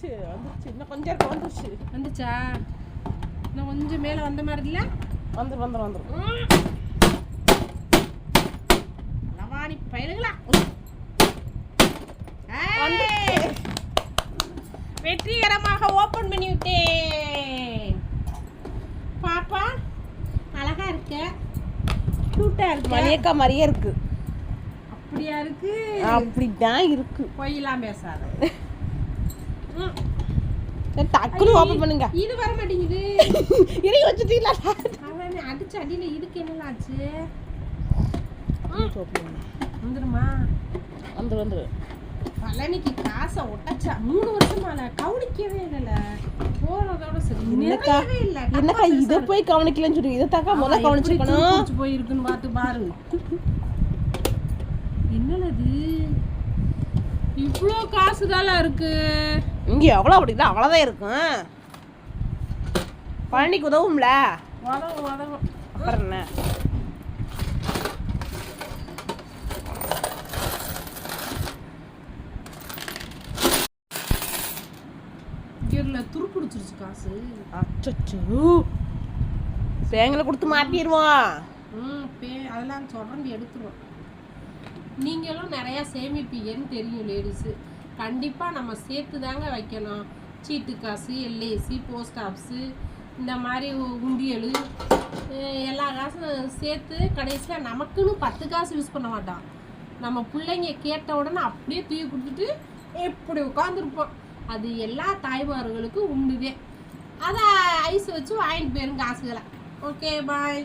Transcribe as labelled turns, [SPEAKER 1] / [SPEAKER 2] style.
[SPEAKER 1] வந்துருச்சு இன்னும் கொஞ்சம் இருக்கு வந்துருச்சா இன்னும் கொஞ்சம் மேலே வந்த மாதிரி இல்லை வந்துடும் லவாணி பயலுங்களா வெற்றிகரமாக ஓபன் பண்ணி விட்டேன். பாப்பா அழகா இருக்க, கியூட்டா இருக்கு, மணியக்கா மாதிரியே இருக்கு. அப்படியா இருக்கு? அப்படிதான் இருக்கு. பொய்யெல்லாம் பேசாத. டக்குனு ஓபன் பண்ணுங்க. இது வர மாட்டேங்குது. இறங்கி வச்சிட்டீங்களா? அவன் அடிச்ச அடியில இதுக்கு என்னலாம் ஆச்சு? வந்துருமா? வந்துரு. பழனிக்கு காசை ஒட்டச்சா 3 வருஷமால கவனிக்கவே இல்லைல்ல. போறதோட சரி நிறையவே இல்லை. என்னக்கா இதை போய் கவனிக்கலன்னு சொல்லி இதை தாக்கா முதல்ல கவனிச்சுக்கணும். போயிருக்குன்னு பார்த்து பாரு. என்னது இவ்வளோ காசுதால இருக்கு இங்க? எவ்வளோ அப்படிங்களா? அவ்வளோதான் இருக்கும். பழனிக்கு உதவும்ல. உதவும். அப்புறம் என்ன? துரு பிடிச்சிருச்சு காசு. அச்சோ, பேங்கில கொடுத்து மாட்டிடுவோம். அதெல்லாம் தொடர்ந்து எடுத்துருவோம். நீங்களும் நிறையா சேமிப்பீங்கன்னு தெரியும் லேடிஸு. கண்டிப்பாக நம்ம சேர்த்து தாங்க வைக்கணும். சீட்டு காசு, எல்ஐசி, போஸ்ட் ஆஃபீஸு, இந்த மாதிரி உண்டியல், எல்லா காசும் சேர்த்து கடைசியில் நமக்குன்னு 10 காசு யூஸ் பண்ண மாட்டோம். நம்ம பிள்ளைங்க கேட்ட உடனே அப்படியே தூக்கி கொடுத்துட்டு எப்படி உட்காந்துருப்போம். அது எல்லா தாய்மார்களுக்கும் உண்டுதே. அதை ஐஸ் வச்சு வாங்கிட்டு போயிருங்க காசுகளை. ஓகே, பாய்.